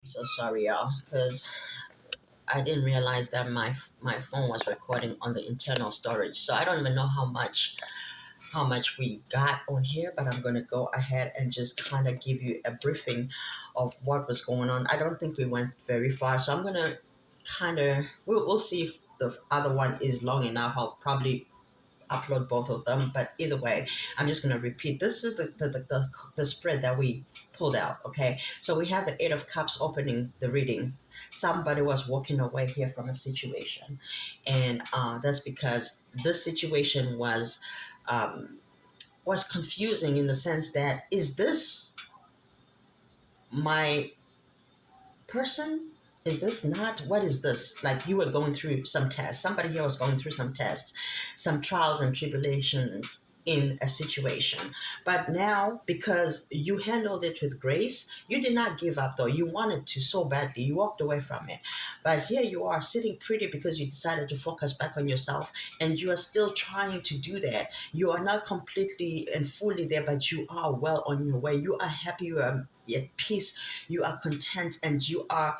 So sorry, y'all, because I didn't realize that my phone was recording on the internal storage. So I don't even know how much we got on here, but I'm gonna go ahead and just kind of give you a briefing of what was going on. I don't think we went very far, so I'm gonna kind of we'll see if the other one is long enough. I'll probably upload both of them, but either way, I'm just going to repeat. This is the spread that we pulled out. Okay, so we have the Eight of Cups opening the reading. Somebody was walking away here from a situation, and that's because this situation um, was confusing in the sense that, is this my person? Is this not? What is this? Like, you were going through some tests. Somebody here was going through some tests, some trials and tribulations in a situation. But now, because you handled it with grace, you did not give up, though. You wanted to so badly. You walked away from it. But here you are sitting pretty because you decided to focus back on yourself, and you are still trying to do that. You are not completely and fully there, but you are well on your way. You are happy. You are at peace, you are content, and you are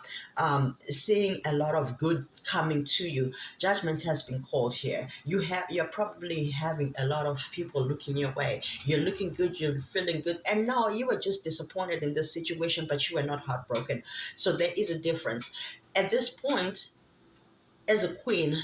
seeing a lot of good coming to you. Judgment has been called here. You're probably having a lot of people looking your way. You're looking good, you're feeling good, and now you are just disappointed in this situation, but you are not heartbroken. So there is a difference at this point. As a queen,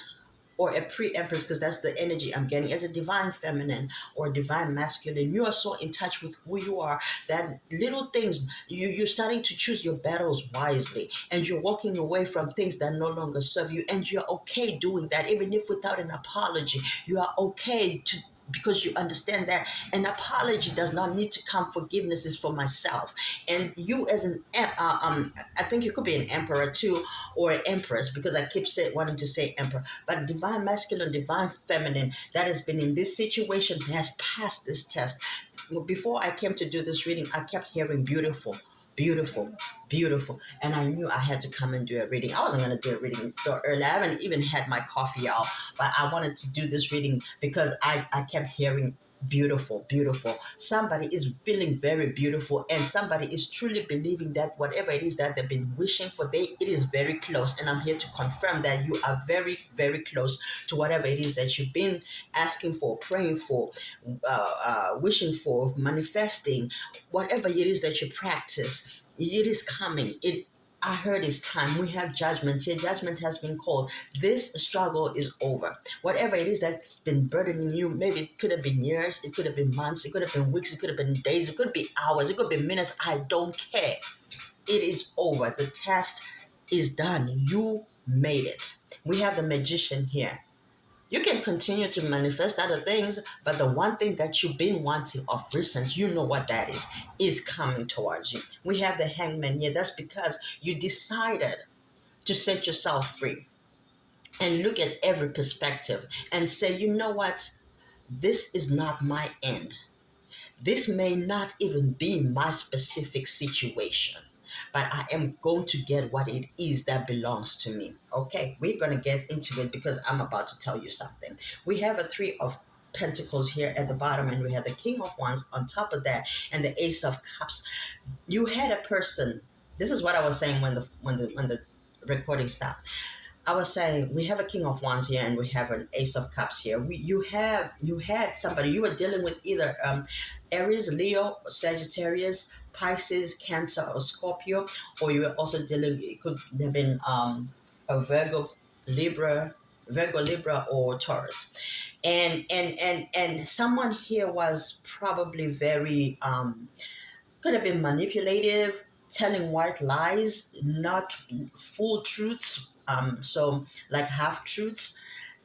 or a pre-empress, because that's the energy I'm getting, as a divine feminine or divine masculine, you are so in touch with who you are that little things, you're starting to choose your battles wisely, and you're walking away from things that no longer serve you, and you're okay doing that, even if without an apology. You are okay to, because you understand that an apology does not need to come. Forgiveness is for myself. And you as I think you could be an emperor too, or an empress, because I keep wanting to say emperor, but divine masculine, divine feminine, that has been in this situation, has passed this test. Before I came to do this reading, I kept hearing beautiful, beautiful, beautiful, and I knew I had to come and do a reading. I wasn't going to do a reading so early. I haven't even had my coffee, y'all, but I wanted to do this reading because I kept hearing beautiful, beautiful. Somebody is feeling very beautiful, and somebody is truly believing that whatever it is that they've been wishing for, it is very close. And I'm here to confirm that you are very, very close to whatever it is that you've been asking for, praying for, wishing for, manifesting, whatever it is that you practice. It is coming. I heard it's time. We have judgment here. Judgment has been called. This struggle is over. Whatever it is that's been burdening you, maybe it could have been years, it could have been months, it could have been weeks, it could have been days, it could be hours, it could be minutes. I don't care. It is over. The test is done. You made it. We have the magician here. You can continue to manifest other things, but the one thing that you've been wanting of recent, you know what that is coming towards you. We have the hangman here. That's because you decided to set yourself free and look at every perspective and say, you know what? This is not my end. This may not even be my specific situation, but I am going to get what it is that belongs to me. Okay, we're going to get into it because I'm about to tell you something. We have a Three of Pentacles here at the bottom, and we have the King of Wands on top of that, and the Ace of Cups. You had a person. This is what I was saying when the recording stopped. I was saying we have a King of Wands here and we have an Ace of Cups here. You had somebody, you were dealing with either Aries, Leo, Sagittarius, Pisces, Cancer, or Scorpio, or you were also dealing. It could have been a Virgo, Libra, or Taurus, and someone here was probably very could have been manipulative, telling white lies, not full truths. So like half truths.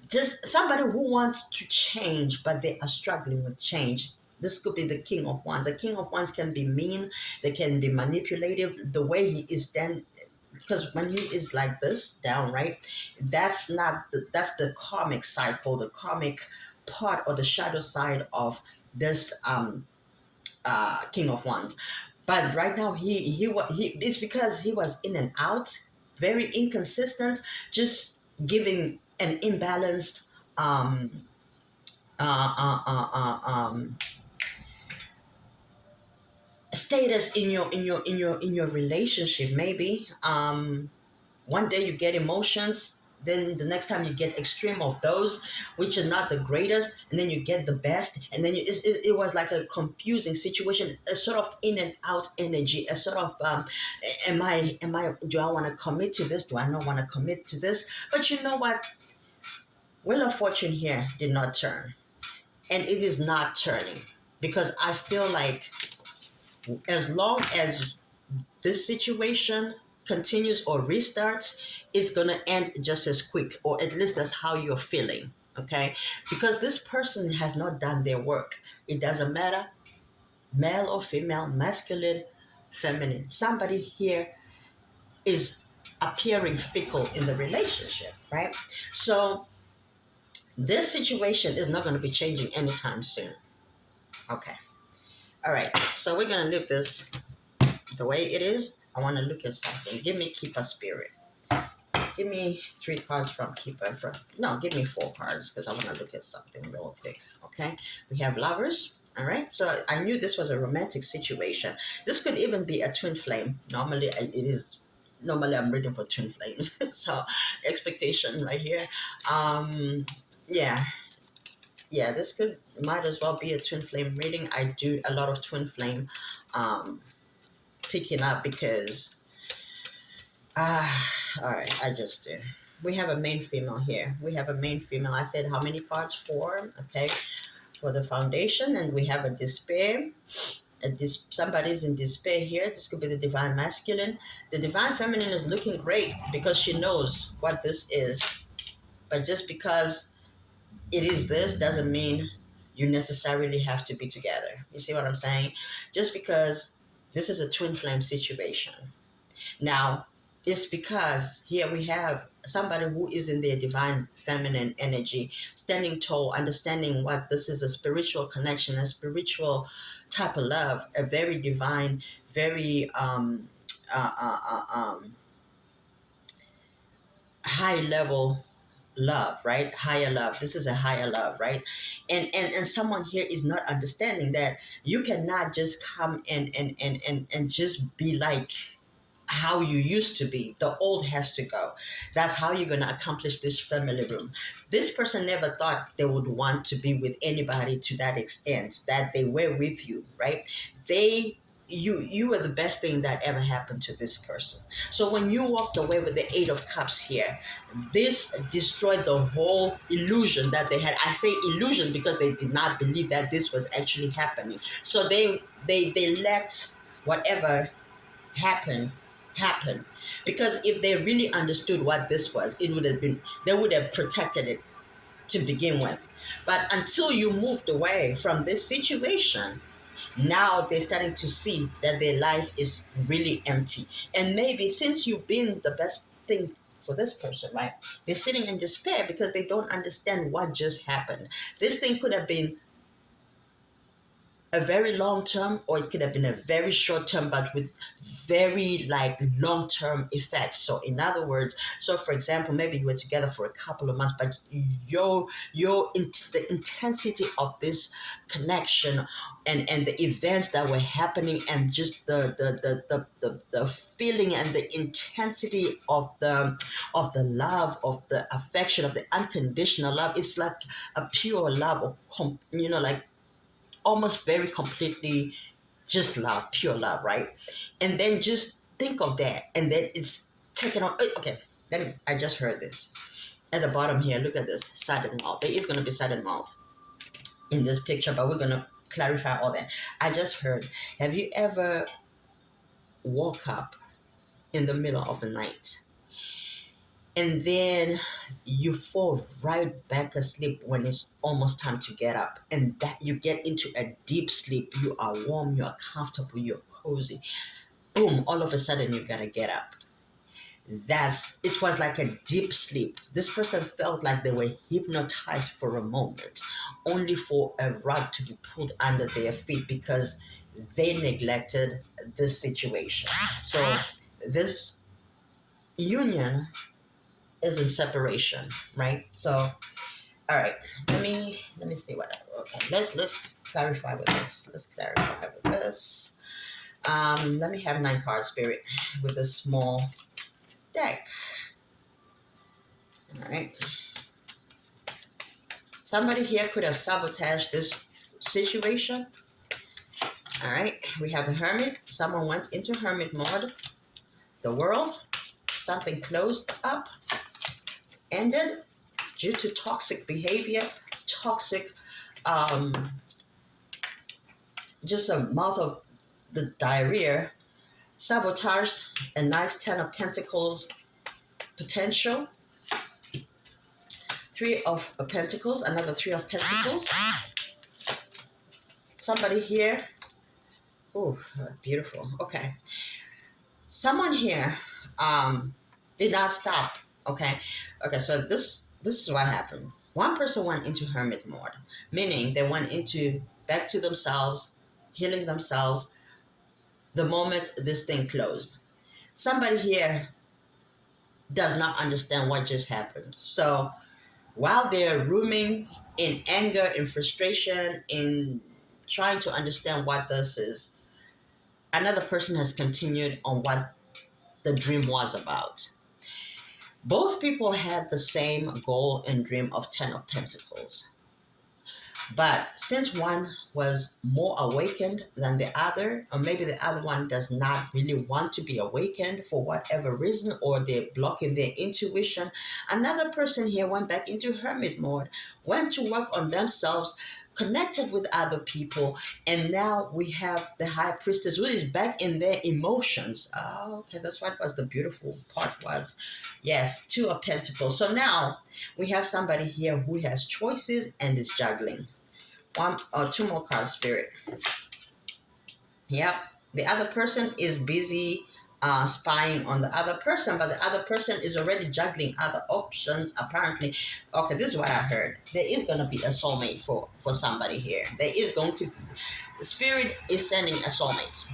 Just somebody who wants to change, but they are struggling with change. This could be the King of Wands. The King of Wands can be mean. They can be manipulative. The way he is then, because when he is like this, down, right, that's the karmic cycle, the karmic part or the shadow side of this King of Wands. But right now, he it's because he was in and out, very inconsistent, just giving an imbalanced um, uh, uh, uh, uh, um, status in your relationship. Maybe one day you get emotions, then the next time you get extreme of those which are not the greatest, and then you get the best, and then it was like a confusing situation, a sort of in and out energy, a sort of am I do I want to commit to this, do I not want to commit to this? But you know what, Wheel of Fortune here did not turn, and it is not turning, because I feel like as long as this situation continues or restarts, it's going to end just as quick, or at least that's how you're feeling. Okay, because this person has not done their work. It doesn't matter, male or female, masculine, feminine. Somebody here is appearing fickle in the relationship, right? So this situation is not going to be changing anytime soon. Okay, all right, so we're going to leave this the way it is. I want to look at something. Give me keeper spirit. Give me 3 cards from keeper. No, give me 4 cards, because I want to look at something real quick. Okay, we have lovers. All right, so I knew this was a romantic situation. This could even be a twin flame. Normally it is. Normally I'm reading for twin flames. So expectation right here. Yeah, yeah, this could might as well be a twin flame reading. I do a lot of twin flame um picking up, because all right, I just do. We have a main female here. We have a main female. I said how many cards? 4. Okay, for the foundation, and we have a despair. Somebody's in despair here. This could be the divine masculine. The divine feminine is looking great because she knows what this is. But just because it is this doesn't mean you necessarily have to be together. You see what I'm saying? Just because this is a twin flame situation. Now, it's because here we have somebody who is in their divine feminine energy, standing tall, understanding what this is, a spiritual connection, a spiritual type of love, a very divine, very uh, uh, high level love, right? Higher love. This is a higher love, right? And someone here is not understanding that you cannot just come and just be like how you used to be. The old has to go. That's how you're going to accomplish this family room. This person never thought they would want to be with anybody to that extent that they were with you, right? They you were the best thing that ever happened to this person. So when you walked away with the 8 of Cups here, this destroyed the whole illusion that they had. I say illusion because they did not believe that this was actually happening. So they let whatever happen happen, because if they really understood what this was, it would have been, they would have protected it to begin with. But until you moved away from this situation, now they're starting to see that their life is really empty. And maybe since you've been the best thing for this person, right, they're sitting in despair because they don't understand what just happened. This thing could have been a very long term, or it could have been a very short term, but with very like long term effects. So in other words, so for example, maybe you were together for a couple of months, but the intensity of this connection and the events that were happening, and just the feeling and the intensity of the love, of the affection, of the unconditional love, it's like a pure love, or like almost very completely just love, pure love, right? And then just think of that, and then it's taken on. Okay, then I just heard this at the bottom here. Look at this sudden mouth. There is going to be sudden mouth in this picture, but we're going to clarify all that. I just heard. Have you ever woke up in the middle of the night, and then you fall right back asleep when it's almost time to get up, and that you get into a deep sleep? You are warm, you are comfortable, you're cozy. Boom, all of a sudden you gotta get up. It was like a deep sleep. This person felt like they were hypnotized for a moment, only for a rug to be pulled under their feet because they neglected this situation. So this union is in separation, right? So all right, let me see what. Okay, let's clarify with this. Let's clarify with this. Let me have 9 card spirit with a small deck. All right. Somebody here could have sabotaged this situation. All right. We have the hermit. Someone went into hermit mode. The world. Something closed up, ended due to toxic behavior, toxic, um, just a mouth of the diarrhea, sabotaged a nice 10 of Pentacles potential. 3 of Pentacles, another 3 of Pentacles. Somebody here. Oh, beautiful. Okay. Someone here did not stop. Okay. Okay, so this is what happened. One person went into hermit mode, meaning they went into back to themselves, healing themselves the moment this thing closed. Somebody here does not understand what just happened. So while they're rooming in anger, in frustration, in trying to understand what this is, another person has continued on what the dream was about. Both people had the same goal and dream of 10 of Pentacles. But since one was more awakened than the other, or maybe the other one does not really want to be awakened for whatever reason, or they're blocking their intuition, another person here went back into hermit mode, went to work on themselves, connected with other people, and now we have the high priestess who is back in their emotions. Oh, okay, that's what was the beautiful part was. Yes, 2 of Pentacles. So now we have somebody here who has choices and is juggling. 2 more cards, spirit. Yep. The other person is busy spying on the other person, but the other person is already juggling other options, apparently. Okay, this is what I heard. There is going to be a soulmate for somebody here. There is going to, the spirit is sending a soulmate.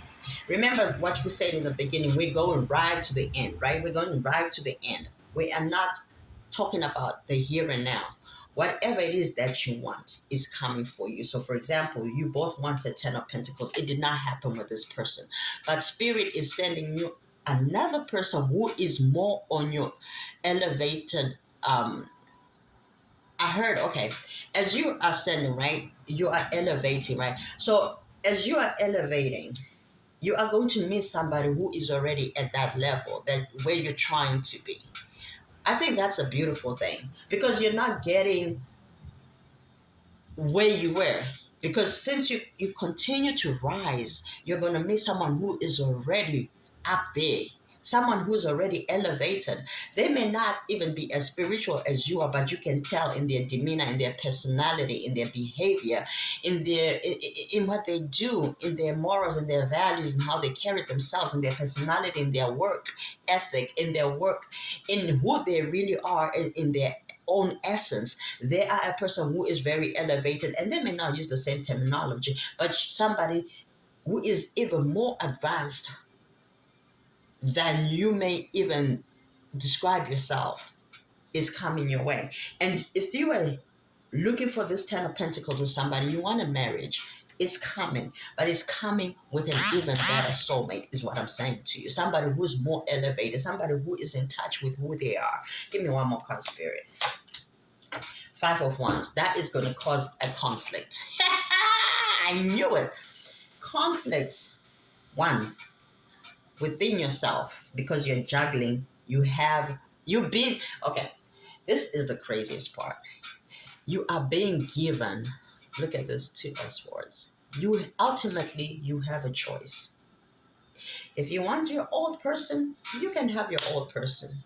Remember what we said in the beginning, we're going right to the end, right? We're going right to the end. We are not talking about the here and now. Whatever it is that you want is coming for you. So, for example, you both wanted 10 of Pentacles. It did not happen with this person. But Spirit is sending you another person who is more on your elevated. I heard, okay, as you are sending, right, you are elevating, right? So, as you are elevating, you are going to meet somebody who is already at that level, that where you're trying to be. I think that's a beautiful thing because you're not getting where you were. Because since you continue to rise, you're going to meet someone who is already up there, someone who's already elevated. They may not even be as spiritual as you are, but you can tell in their demeanor, in their personality, in their behavior, in what they do, in their morals and their values, and how they carry themselves, in their personality, in their work ethic, in their work, in who they really are, in their own essence. They are a person who is very elevated, and they may not use the same terminology, but somebody who is even more advanced than you may even describe yourself is coming your way. And if you are looking for this 10 of Pentacles with somebody, you want a marriage, it's coming, but it's coming with an even better soulmate, is what I'm saying to you. Somebody who's more elevated, somebody who is in touch with who they are. Give me one more card, Spirit. 5 of Wands. That is going to cause a conflict. I knew it. Conflict. One, within yourself, because you're juggling. You've been, okay, this is the craziest part. You are being given, look at this 2 S-words. Ultimately, you have a choice. If you want your old person, you can have your old person.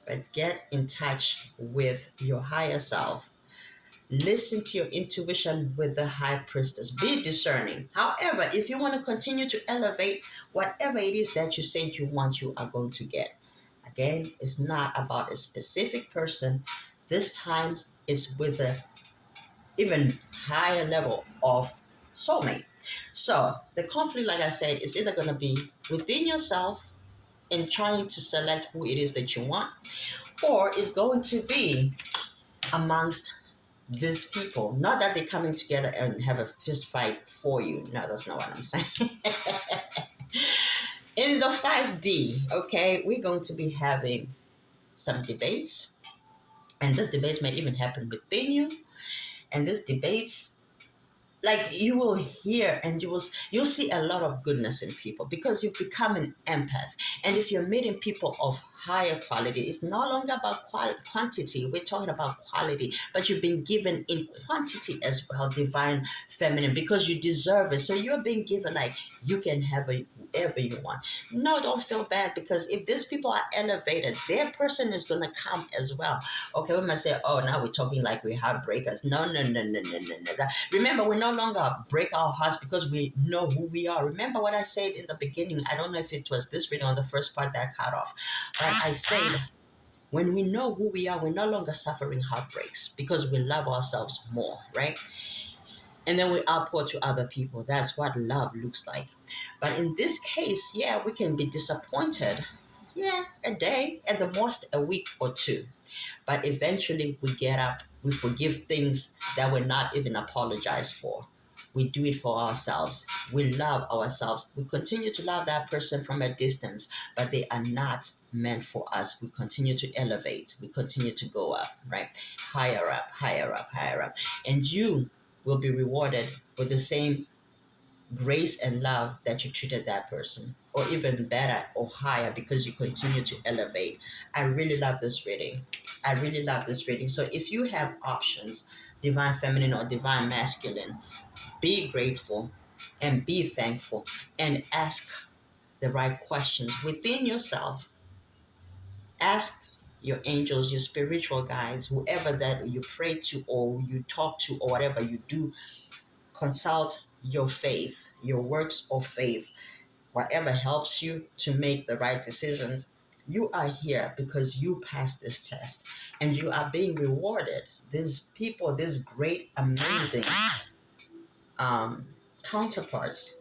But get in touch with your higher self. Listen to your intuition with the high priestess. Be discerning. However, if you want to continue to elevate, whatever it is that you said you want, you are going to get. Again, it's not about a specific person. This time it's with a even higher level of soulmate. So the conflict, like I said, is either going to be within yourself in trying to select who it is that you want, or it's going to be amongst these people, not that they're coming together and have a fist fight for you. No, that's not what I'm saying. In the 5D, okay, we're going to be having some debates, and these debates may even happen within you. And these debates, like, you will hear and you'll see a lot of goodness in people because you become an empath. And if you're meeting people of higher quality, it's no longer about quantity, we're talking about quality, but you've been given in quantity as well, divine feminine, because you deserve it. So you're being given, like, you can have whatever you want. No, don't feel bad, because if these people are elevated, their person is going to come as well. Okay, we must say, oh, now we're talking like we're heartbreakers. No, no, no, no, no, no, no. Remember, we no longer break our hearts because we know who we are. Remember what I said in the beginning? I don't know if it was this video on the first part that cut off, but I said, when we know who we are, we're no longer suffering heartbreaks because we love ourselves more, right? And then we outpour to other people. That's what love looks like. But in this case, yeah, we can be disappointed. Yeah, a day, at the most a week or two. But eventually we get up, we forgive things that we're not even apologized for. We do it for ourselves. We love ourselves. We continue to love that person from a distance, but they are not meant for us. We continue to elevate. We continue to go up, right? Higher up, higher up, higher up. And you will be rewarded with the same grace and love that you treated that person, or even better or higher, because you continue to elevate. I really love this reading. I really love this reading. So if you have options, divine feminine or divine masculine, be grateful and be thankful and ask the right questions within yourself. Ask your angels, your spiritual guides, whoever that you pray to or you talk to or whatever you do. Consult your faith, your works of faith, whatever helps you to make the right decisions. You are here because you passed this test and you are being rewarded. These people, these great, amazing um, counterparts,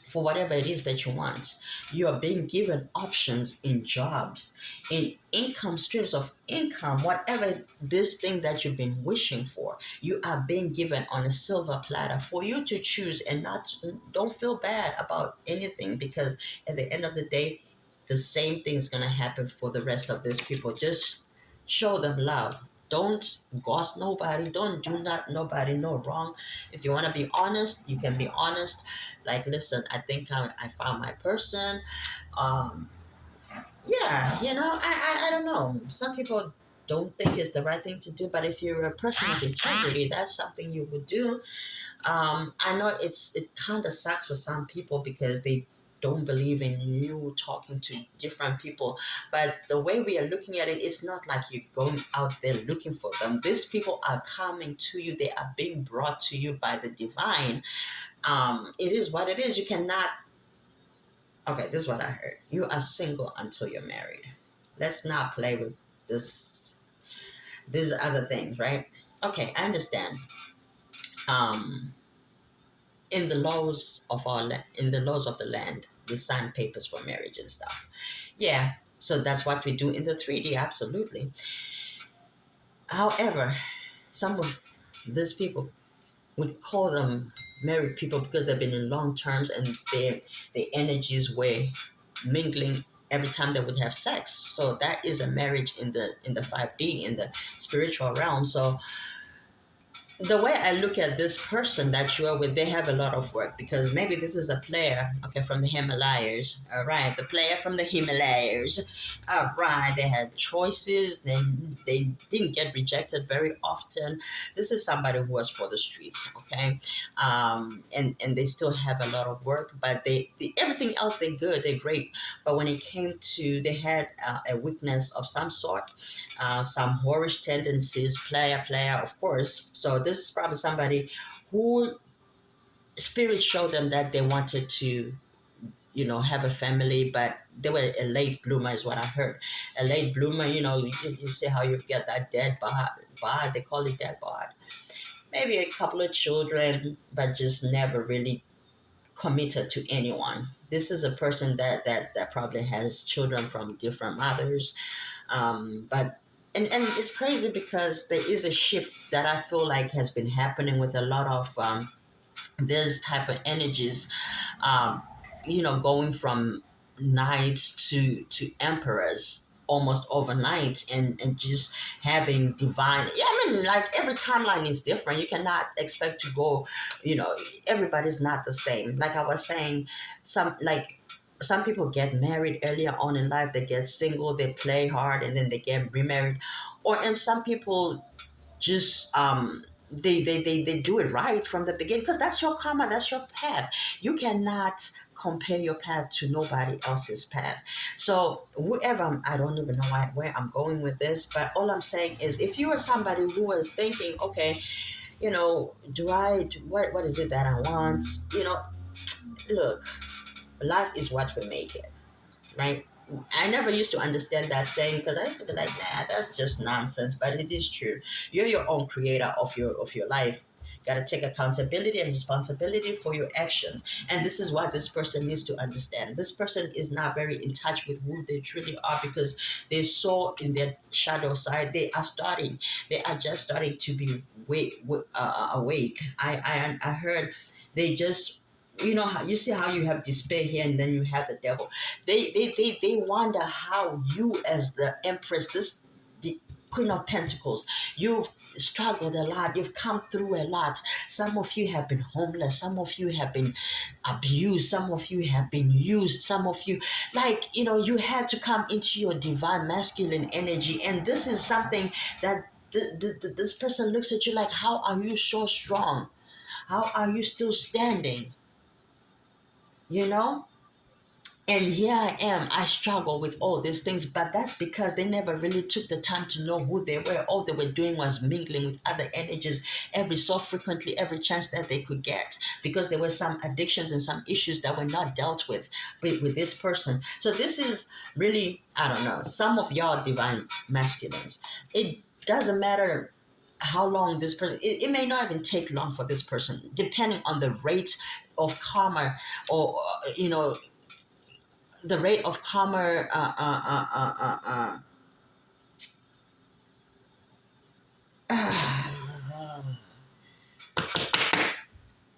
for whatever it is that you want. You are being given options in jobs, in income streams of income, whatever this thing that you've been wishing for. You are being given on a silver platter for you to choose, and not, don't feel bad about anything, because at the end of the day, the same thing is going to happen for the rest of these people. Just show them love. Don't ghost nobody. Don't do not nobody no wrong. If you want to be honest, you can be honest. Like, listen, I think I found my person. Um, yeah, I don't know. Some people don't think it's the right thing to do, but if you're a person of integrity, that's something you would do. I know it kind of sucks for some people because they don't believe in you talking to different people, but the way we are looking at it, it's not like you're going out there looking for them. These people are coming to you. They are being brought to you by the divine. It is what it is. You cannot. Okay, this is what I heard. You are single until you're married. Let's not play with this. These other things, right? Okay, I understand. Um, in the laws of in the laws of the land, we sign papers for marriage and stuff. Yeah, so that's what we do in the 3D. Absolutely. However, some of these people, we call them married people because they've been in long terms and their energies were mingling every time they would have sex. So that is a marriage in the 5D, in the spiritual realm. So the way I look at this person that you are with, they have a lot of work, because maybe this is a player, okay, from the Himalayas. All right, the player from the Himalayas. All right, they had choices. They didn't get rejected very often. This is somebody who was for the streets, okay, and they still have a lot of work, but everything else they're good, they're great. But when it came to, they had a weakness of some sort, some whorish tendencies, player, of course. So this is probably somebody who spirit showed them that they wanted to, have a family, but they were a late bloomer, is what I heard. A late bloomer, you see how you get that dead bod, they call it dead bod. Maybe a couple of children, but just never really committed to anyone. This is a person that probably has children from different mothers, but and it's crazy because there is a shift that I feel like has been happening with a lot of this type of energies, um, going from knights to emperors almost overnight, and just having divine, yeah, I mean, like every timeline is different. You cannot expect to go, you know everybody's not the same. Like I was saying, some people get married earlier on in life, they get single, they play hard, and then they get remarried. And some people just they do it right from the beginning, because that's your karma, that's your path. You cannot compare your path to nobody else's path. So whoever I don't even know where I'm going with this, but all I'm saying is, if you are somebody who was thinking, okay, what is it that I want, look, life is what we make it, right? I never used to understand that saying, because I used to be like, nah, that's just nonsense. But it is true. You're your own creator of your life. Got to take accountability and responsibility for your actions. And this is what this person needs to understand. This person is not very in touch with who they truly are, because they saw in their shadow side. They are starting. They are just starting to be awake. I heard they just, how you see how you have despair here, and then you have the devil. They wonder how you, as the empress, the queen of pentacles, you've struggled a lot, you've come through a lot. Some of you have been homeless, some of you have been abused, some of you have been used, some of you, like, you had to come into your divine masculine energy. And this is something that this person looks at you like, how are you so strong, how are you still standing, you know and here I am. I struggle with all these things, but that's because they never really took the time to know who they were. All they were doing was mingling with other energies every so frequently, every chance that they could get, because there were some addictions and some issues that were not dealt with this person. So this is really, I don't know, some of y'all divine masculines. It doesn't matter how long this person, it may not even take long for this person, depending on the rate of karma, or the rate of karma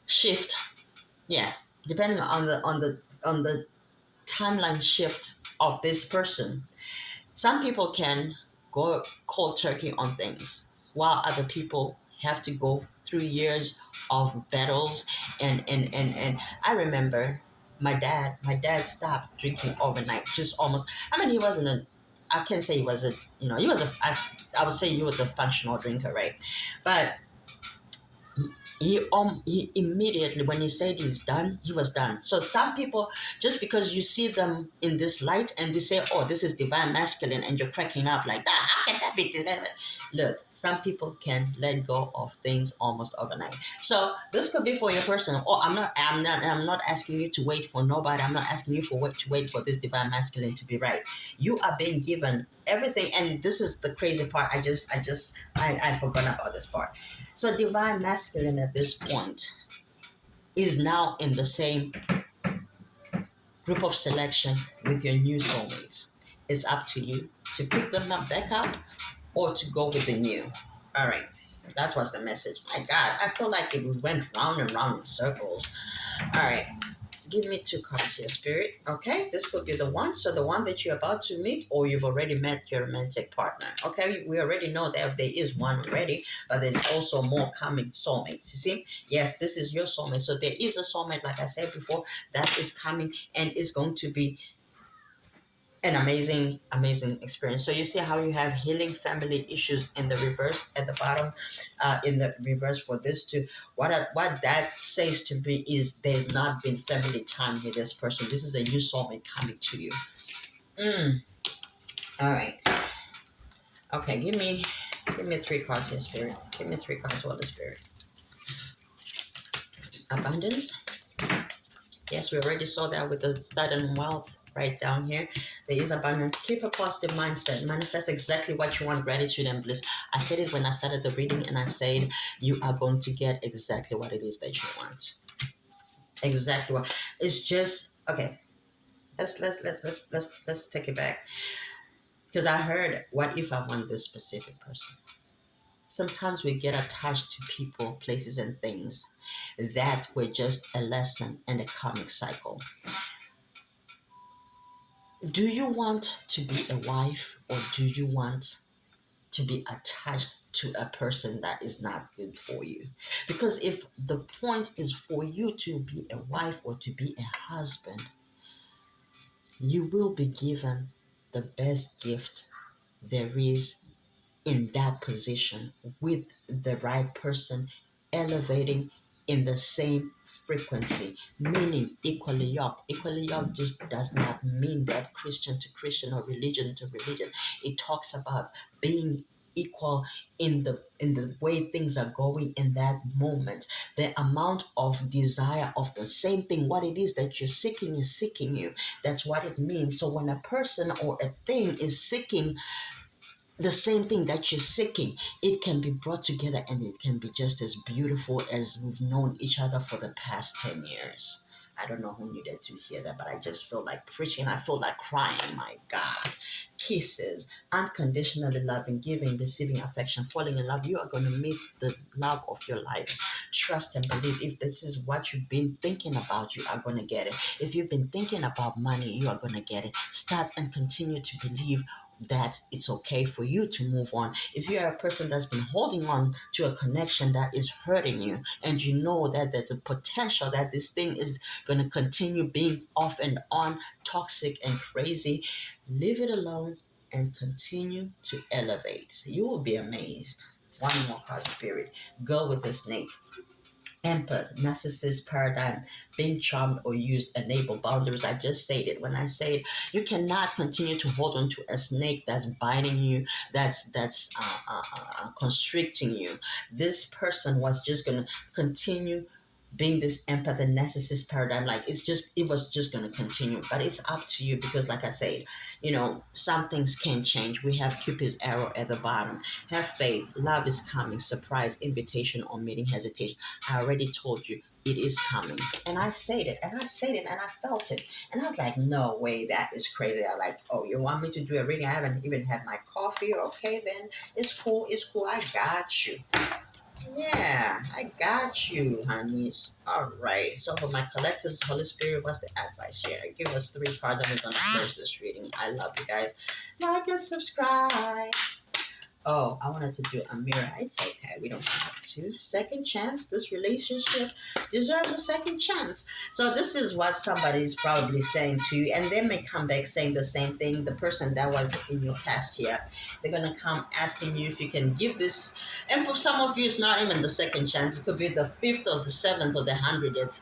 shift. Yeah, depending on the timeline shift of this person. Some people can go cold turkey on things, while other people have to go through years of battles. And I remember my dad stopped drinking overnight, just almost. I mean, he wasn't a, I can't say he was a, he was a, I would say he was a functional drinker, right? But he immediately, when he said he's done, he was done. So some people, just because you see them in this light and we say, oh, this is divine masculine, and you're cracking up like that, how can that be? Look, some people can let go of things almost overnight. So this could be for your person. Oh, I'm not asking you to wait for nobody. I'm not asking you to wait for this divine masculine to be right. You are being given everything. And this is the crazy part. I forgot about this part. So divine masculine at this point is now in the same group of selection with your new soulmates. It's up to you to pick them up back up, or to go with the new. All right. That was the message. My God, I feel like it went round and round in circles. All right. Give me two cards here, Spirit. Okay, this could be the one. So the one that you're about to meet, or you've already met your romantic partner. Okay, we already know that there is one already, but there's also more coming soulmates. You see? Yes, this is your soulmate. So there is a soulmate, like I said before, that is coming, and is going to be an amazing, amazing experience. So you see how you have healing family issues in the reverse at the bottom, in the reverse for this too. What that says to me is there's not been family time with this person. This is a new soulmate coming to you. All right. Okay. Give me three cards here, Spirit. Give me three cards, Holy Spirit. Abundance. Yes, we already saw that with the sudden wealth right down here. There is abundance. Keep a positive mindset. Manifest exactly what you want, gratitude and bliss. I said it when I started the reading, and I said you are going to get exactly what it is that you want. Exactly what. It's just okay. Let's take it back. Because I heard, what if I want this specific person? Sometimes we get attached to people, places, and things that were just a lesson and a karmic cycle. Do you want to be a wife, or do you want to be attached to a person that is not good for you? Because if the point is for you to be a wife or to be a husband, you will be given the best gift there is in that position with the right person, elevating in the same frequency, meaning equally yoked. Equally yoked just does not mean that Christian to Christian or religion to religion. It talks about being equal in the way things are going in that moment. The amount of desire of the same thing, what it is that you're seeking is seeking you. That's what it means. So when a person or a thing is seeking the same thing that you're seeking, it can be brought together and it can be just as beautiful as we've known each other for the past 10 years. I don't know who needed to hear that, but I just feel like preaching. I feel like crying. My God. Kisses, unconditionally loving, giving, receiving affection, falling in love. You are going to meet the love of your life. Trust and believe. If this is what you've been thinking about, you are going to get it. If you've been thinking about money, you are going to get it. Start and continue to believe that it's okay for you to move on. If you are a person that's been holding on to a connection that is hurting you, and you know that there's a potential that this thing is going to continue being off and on, toxic and crazy, leave it alone and continue to elevate. You will be amazed. One more card, spirit. Go with the snake. Empath, narcissist paradigm, being charmed or used, enable boundaries. I just said it. When I say it, you cannot continue to hold on to a snake that's biting you, that's constricting you. This person was just gonna continue being this empath and narcissist paradigm. Like it was just gonna continue. But it's up to you, because like I said, some things can change. We have Cupid's arrow at the bottom. Have faith. Love is coming. Surprise, invitation, or meeting hesitation. I already told you it is coming. And I said it, and I said it, and I felt it. And I was like, no way, that is crazy. I like, oh, you want me to do a reading? I haven't even had my coffee. Okay, then it's cool. It's cool. I got you. Yeah, I got you, honeys. All right. So for my collectors, Holy Spirit, what's the advice here? Give us 3 cards and we're going to close this reading. I love you guys. Like and subscribe. Oh, I wanted to do a mirror. It's okay. We don't have to. Second chance. This relationship deserves a second chance. So this is what somebody is probably saying to you, and they may come back saying the same thing. The person that was in your past here, they're gonna come asking you if you can give this. And for some of you, it's not even the second chance. It could be the 5th or the 7th or the 100th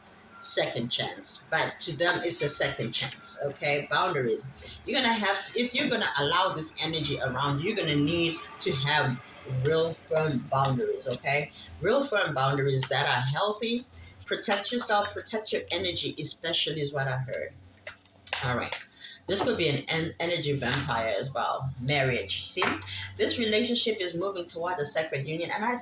second chance, but to them it's a second chance. Okay, boundaries. You're gonna have to, if you're gonna allow this energy around you, you're gonna need to have real firm boundaries. Okay, real firm boundaries that are healthy. Protect yourself, protect your energy, especially is what I heard. All right, this could be an energy vampire as well. Marriage. See, this relationship is moving toward a sacred union, and I